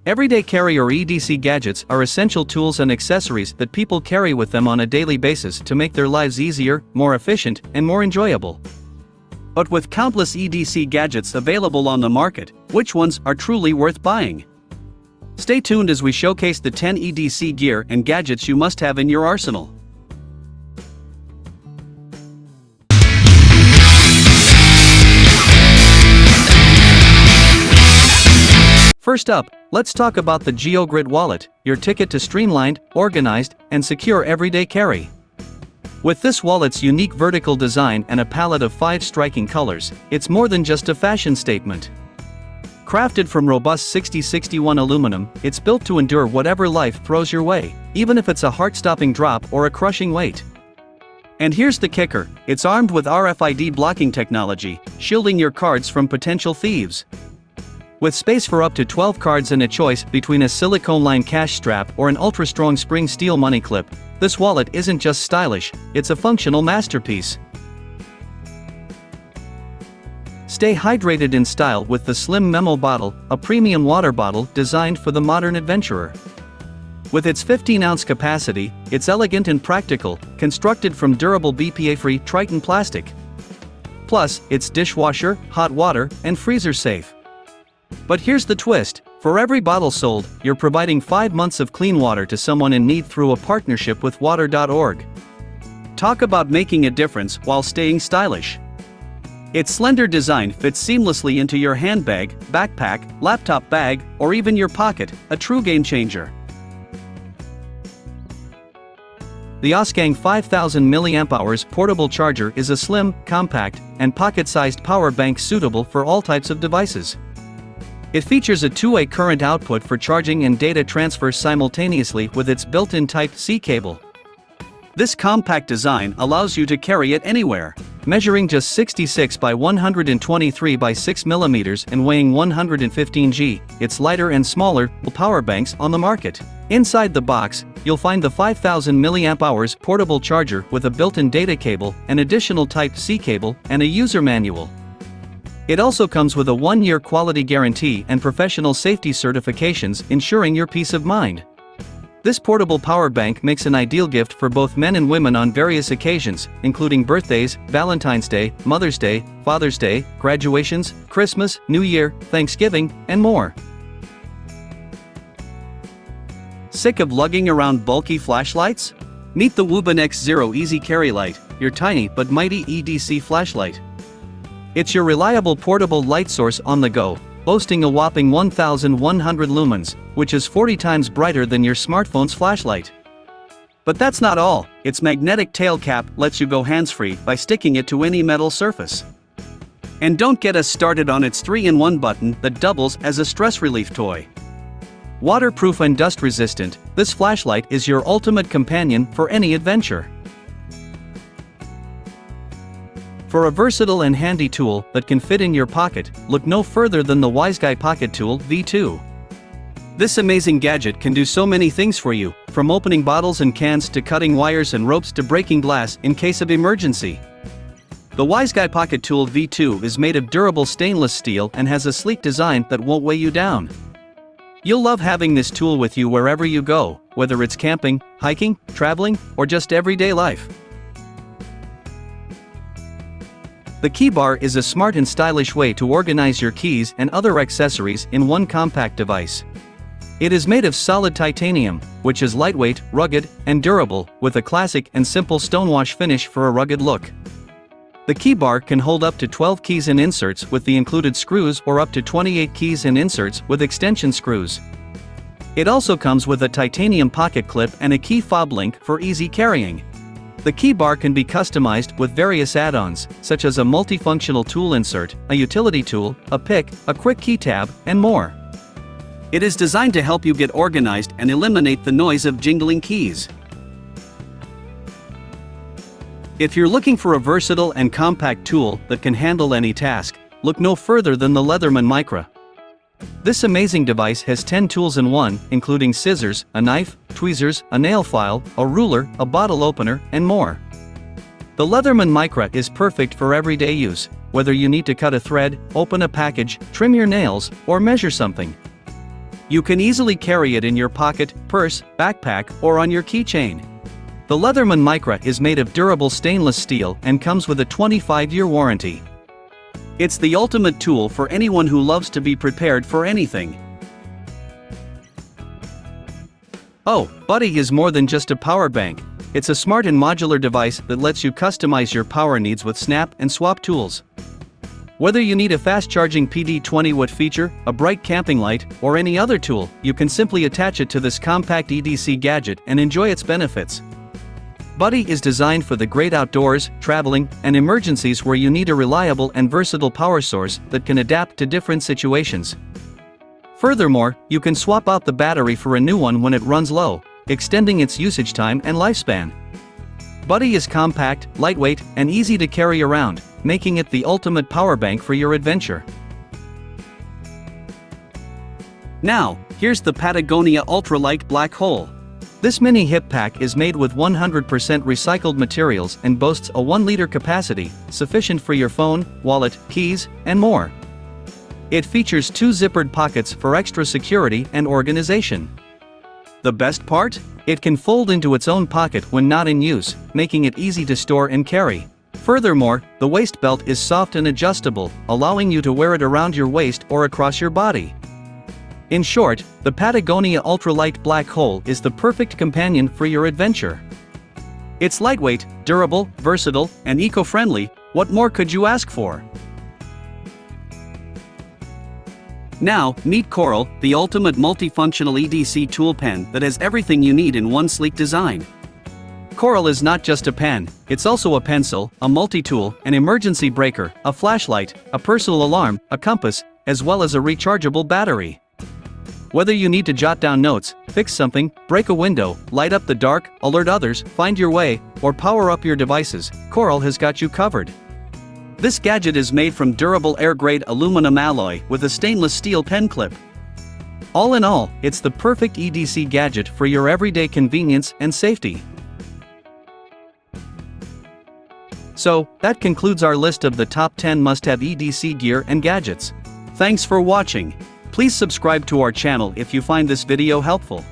Everyday carry or EDC gadgets are essential tools and accessories that people carry with them on a daily basis to make their lives easier, more efficient, and more enjoyable. But with countless EDC gadgets available on the market, which ones are truly worth buying? Stay tuned as we showcase the 10 EDC gear and gadgets you must have in your arsenal. First up, let's talk about the GeoGrit Wallet, your ticket to streamlined, organized, and secure everyday carry. With this wallet's unique vertical design and a palette of 5 striking colors, it's more than just a fashion statement. Crafted from robust 6061 aluminum, it's built to endure whatever life throws your way, even if it's a heart-stopping drop or a crushing weight. And here's the kicker, it's armed with RFID blocking technology, shielding your cards from potential thieves. With space for up to 12 cards and a choice between a silicone-lined cash strap or an ultra-strong spring steel money clip, this wallet isn't just stylish, it's a functional masterpiece. Stay hydrated in style with the slim Memobottle, a premium water bottle designed for the modern adventurer. With its 15-ounce capacity, it's elegant and practical, constructed from durable BPA-free Triton plastic. Plus, it's dishwasher, hot water, and freezer-safe. But here's the twist, for every bottle sold, you're providing 5 months of clean water to someone in need through a partnership with water.org. Talk about making a difference while staying stylish. Its slender design fits seamlessly into your handbag, backpack, laptop bag, or even your pocket, a true game changer. The Auskang 5000 mAh portable charger is a slim, compact, and pocket-sized power bank suitable for all types of devices. It features a two-way current output for charging and data transfer simultaneously with its built-in Type-C cable. This compact design allows you to carry it anywhere. Measuring just 66 by 123 by 6 mm and weighing 115 g, it's lighter and smaller than power banks on the market. Inside the box, you'll find the 5000 mAh portable charger with a built-in data cable, an additional Type-C cable, and a user manual. It also comes with a 1-year quality guarantee and professional safety certifications, ensuring your peace of mind. This portable power bank makes an ideal gift for both men and women on various occasions, including birthdays, Valentine's Day, Mother's Day, Father's Day, graduations, Christmas, New Year, Thanksgiving, and more. Sick of lugging around bulky flashlights? Meet the Wuben X0 Easy Carry Light, your tiny but mighty EDC flashlight. It's your reliable portable light source on the go, boasting a whopping 1100 lumens, which is 40 times brighter than your smartphone's flashlight. But that's not all, its magnetic tail cap lets you go hands-free by sticking it to any metal surface. And don't get us started on its 3-in-1 button that doubles as a stress relief toy. Waterproof and dust-resistant, this flashlight is your ultimate companion for any adventure. For a versatile and handy tool that can fit in your pocket, look no further than the WiseGuy Pocket Tool V2. This amazing gadget can do so many things for you, from opening bottles and cans to cutting wires and ropes to breaking glass in case of emergency. The WiseGuy Pocket Tool V2 is made of durable stainless steel and has a sleek design that won't weigh you down. You'll love having this tool with you wherever you go, whether it's camping, hiking, traveling, or just everyday life. The KeyBar is a smart and stylish way to organize your keys and other accessories in one compact device. It is made of solid titanium, which is lightweight, rugged, and durable, with a classic and simple stonewash finish for a rugged look. The KeyBar can hold up to 12 keys and inserts with the included screws or up to 28 keys and inserts with extension screws. It also comes with a titanium pocket clip and a key fob link for easy carrying. The KeyBar can be customized with various add-ons, such as a multifunctional tool insert, a utility tool, a pick, a quick key tab, and more. It is designed to help you get organized and eliminate the noise of jingling keys. If you're looking for a versatile and compact tool that can handle any task, look no further than the Leatherman Micra. This amazing device has 10 tools in one, including scissors, a knife, tweezers, a nail file, a ruler, a bottle opener, and more. The Leatherman Micra is perfect for everyday use, whether you need to cut a thread, open a package, trim your nails, or measure something. You can easily carry it in your pocket, purse, backpack, or on your keychain. The Leatherman Micra is made of durable stainless steel and comes with a 25-year warranty. It's the ultimate tool for anyone who loves to be prepared for anything. Oh, Buddie is more than just a power bank. It's a smart and modular device that lets you customize your power needs with snap and swap tools. Whether you need a fast-charging PD 20-watt feature, a bright camping light, or any other tool, you can simply attach it to this compact EDC gadget and enjoy its benefits. Buddie is designed for the great outdoors, traveling, and emergencies where you need a reliable and versatile power source that can adapt to different situations. Furthermore, you can swap out the battery for a new one when it runs low, extending its usage time and lifespan. Buddie is compact, lightweight, and easy to carry around, making it the ultimate power bank for your adventure. Now, here's the Patagonia Ultralight Black Hole. This mini hip pack is made with 100% recycled materials and boasts a 1-liter capacity, sufficient for your phone, wallet, keys, and more. It features 2 zippered pockets for extra security and organization. The best part? It can fold into its own pocket when not in use, making it easy to store and carry. Furthermore, the waist belt is soft and adjustable, allowing you to wear it around your waist or across your body. In short, the Patagonia Ultralight Black Hole is the perfect companion for your adventure. It's lightweight, durable, versatile, and eco-friendly. What more could you ask for? Now, meet Koroal, the ultimate multifunctional EDC tool pen that has everything you need in one sleek design. Koroal is not just a pen, it's also a pencil, a multi-tool, an emergency breaker, a flashlight, a personal alarm, a compass, as well as a rechargeable battery. Whether you need to jot down notes, fix something, break a window, light up the dark, alert others, find your way, or power up your devices, Koroal has got you covered. This gadget is made from durable air-grade aluminum alloy with a stainless steel pen clip. All in all, it's the perfect EDC gadget for your everyday convenience and safety. So, that concludes our list of the top 10 must-have EDC gear and gadgets. Thanks for watching. Please subscribe to our channel if you find this video helpful.